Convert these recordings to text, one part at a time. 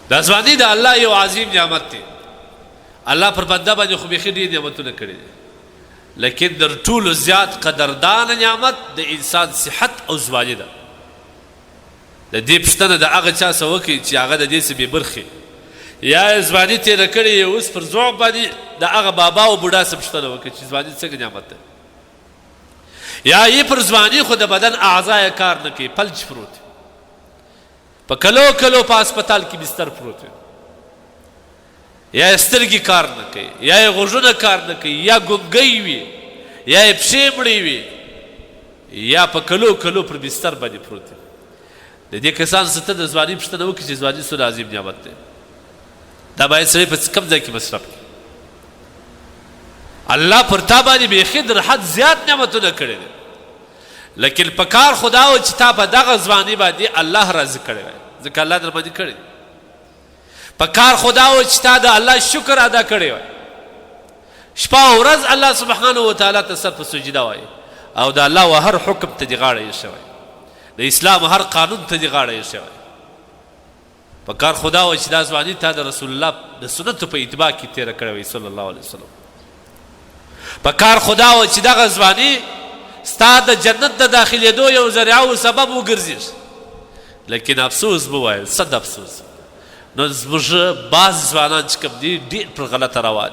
دا ځواني د الله یو عظیم نعمت دی. الله پر بنده باندې خو بیخي ډېر نعمتونه کړي دي، لیکن در ټولو زیات قدردان نعمت د انسان صحت او ځواني ده. د دې پوښتنه د هغه چا څه وکړي چې هغه د دې څه بې برخې یا یې ځواني تېره کړې یې اوس پر ذوق باندې د هغه بابا او بوډا څه پوښتنه وکړي چې ځواني څنګه نعمت ده، یا یې پر ځواني خو د بدن اعضا یې کار نه کوي، فلج پروت وي، په کلو کلو په هسپتال کې بستر پروت وي، یا یې سترګې کار نه کوي، یا یې غوږونه کار نه کوي، یا ګونګی وي، یا یې پښې مړې وي، یا په کلو کلو پر بستر باندې پروت وي. د دې کسانو څخه ته د ځواني پوښتنه وکړي چې ځواني څومره عظیم نعمت دی. دا باید سړی په کم ځای کې مصرف کړي. الله پر تا باندې بیخي در حد زیات نعمتونه کړي دي، لیکن په کار خو دا و چې تا په دغه ځواني باندې الله راضي کړی وای، ځکه الله در باندې کړی. په کار خو دا و چې تا د الله شکر ادا کړی وای، شپه او ورځ الله سبحانه وتعالی ته سر په سجده وای، او د الله و هر حکم ته دې غاړه ایښې وای، د اسلام هر قانون ته دې غاړه ایښې وای. په کار خو دا و چې دا ځواني تا د رسول الله د سنتو په اتباع کې تېره کړې وای صلی الله علیه وسلم. په کار خو دا و چې دغه ځواني ستا د جنت د داخلېدو یو ذریعه و سبب وګرځېږي، لیکن افسوس به وایو صد افسوس نو زموږ بعض ځوانان چې کوم دي ډېر پر غلطه روان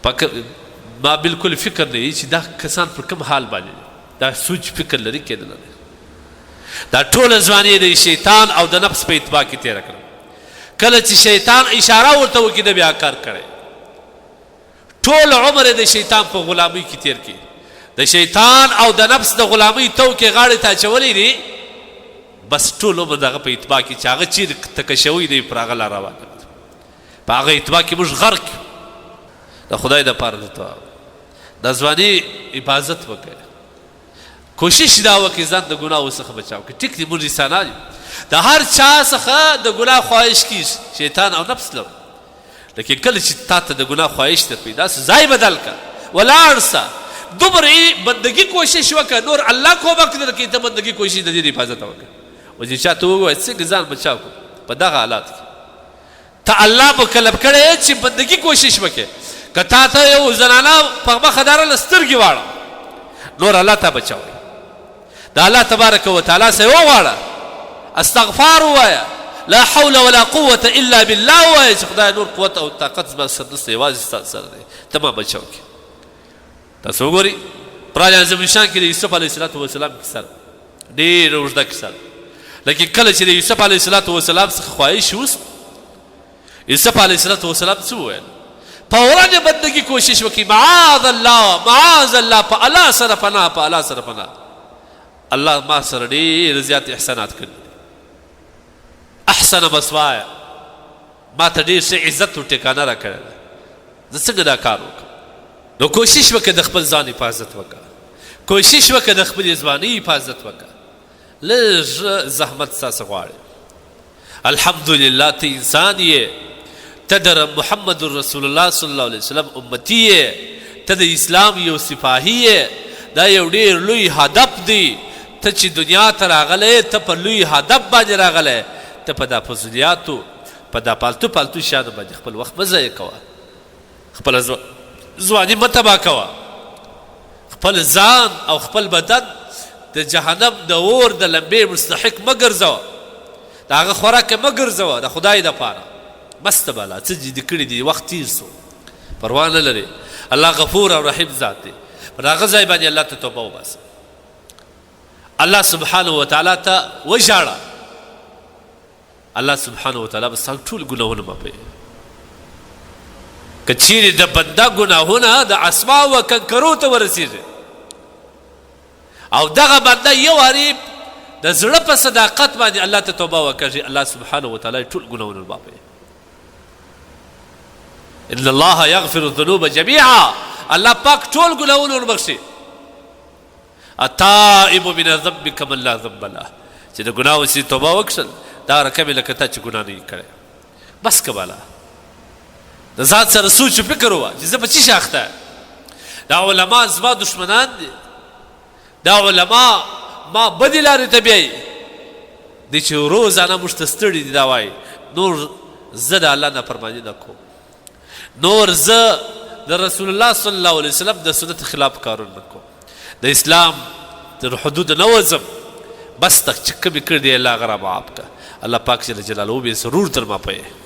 دي. ما بلکل فکر نه وي چې دا کسان پر کوم حال باندې دا سوچ فکر لري کې نه لري. دا ټوله ځواني د شیطان او د نفس په اتباع کې تېره کړه. کله چې شیطان اشاره ورته وکړي د بیا کار کړی، ټول عمر د شیطان په غلامۍ کې تېر کړي، د شیطان او د نفس د غلامۍ توکې غاړې ته اچولی دي، بس ټول عمر دغه په اتباع کې چې هغه چیرې تکه شوی دی پر هغه لار روان دی، په هغه اتباع کې موږ غرق یو. د خدای دپاره درته د ځواني حفاظت وکړئ، کوشش دا وکړئ ځان د ګناهو څخه بچاو کړئ. ټیک دی موږ انسانان یو، د هر چا څخه د ګناه خواهش کېږي، شیطان او نفس لرو، لیکن کله چې تا ته د ګناه خواهش در پیدا سه ځای بدل کړه، ولاړ سه، دومره بندګي کوشش وکړه، نور الله کومک درکړي، ته بندګي کوشش د دې د حفاظت وکړه. او چې چا ته ووایي څنګه ځان بچاو کړو په دغه حالات کې، ته الله مکلف کړی یې چې بندګي کوشش وکړې. که تا ته یو زنانه په مخه دارله سترګې واړه، نور الله ته بچاوئ، د الله تبارک وتعالی سه وغواړه، استغفار ووایه، لا حول ولا قوة الا بالله وایه چې خدای نور قوت او طاقت زما سره نشته، یوازې ستا سره دی، ته ما بچاو کړې. تاسو وګورئ قرآن عظیم الشان کې د یوسف علیه السلام کیسه ده، ډېره اوږده کیسه ده، لیکن کله چې د یوسف علیه السلام څخه خواهش وسو، یوسف علیه السلام څه وویل؟ فورا بندگی کوشش وکړي، معاذ الله معاذ الله، په الله سره پناه، په الله سره پناه. الله ما سره ډېر زیات احسانات کړي، احسن مثوایا، ما ته ډېر ښه عزت او ټکانه را کړې ده، زه څنګه دا کار وکړم؟ نو کوشش وکړه د خپل ځان حفاظت وکړه، کوشش وکړه د خپلې ځوانۍ حفاظت وکړه، لږ زحمت ستاسې غواړي. الحمدلله ته انسان یې، ته د محمد رسول الله صلی الله علیه وسلم امتی یې، ته د اسلام یو سپاهي یې، دا یو ډېر لوی هدف دی. ته چې دنیا ته راغلی، ته په لوی هدف باندې راغلی، ته په دا فضولیاتو په دا پالتو پالتو شیانو باندې خپل وخت مه ضایع کوه، خپله ځواني مه تباه کوه، خپل ځان او خپل بدن د جهنم د اور د لمبې مستحق مه ګرځوه، د هغه خوراک مه ګرځوه، د خدای دپاره بس ته بالا څه چې دې کړي دي، وخت تېر سو، پروا نه لري. الله غفور او رحیم ذات دی، پر هغه ځای باندې الله ته توبه وباسه، الله سبحانه وتعالی ته وژاړه، الله سبحانه وتعالی به ستا ټول ګناهونه معافوي. که چیرې د بنده ګناهونه د اسماء و کنکرو ته ورسېږي، او دغه بنده یو وارې د زړه په صداقت باندې الله ته توبه وکړي، الله سبحانه وتعالی ټول ګناهونه معافوي. ان الله یغفر الذنوب جميعا، الله پاک ټول ګناهونه وربخښي. التائب من الذنب کمن لا ذنب له، چې د ګناهو سي توبه وکړل دا رقم لکه تا چې ګناه نه کړی. بس که بالا د ذات سره سوچ و فکر وه چې زه په څه شي اخته یم. دا علما زما دشمنان دي، دا علما ما بدې لارې ته بیایي، دی چې روزانه موږ ته ستړي دي دا وایي نور زه د الله نافرماني نه کوم، نور زه د رسول الله صلی الله علیه وسلم د سنت خلاف کارونه نه کوم، د اسلام تر حدود نه وځم، بس تک چې کومې کړي دی الله هغه را معاف کړه. الله پاک جل جلاله به ضرور تر ما پوهې.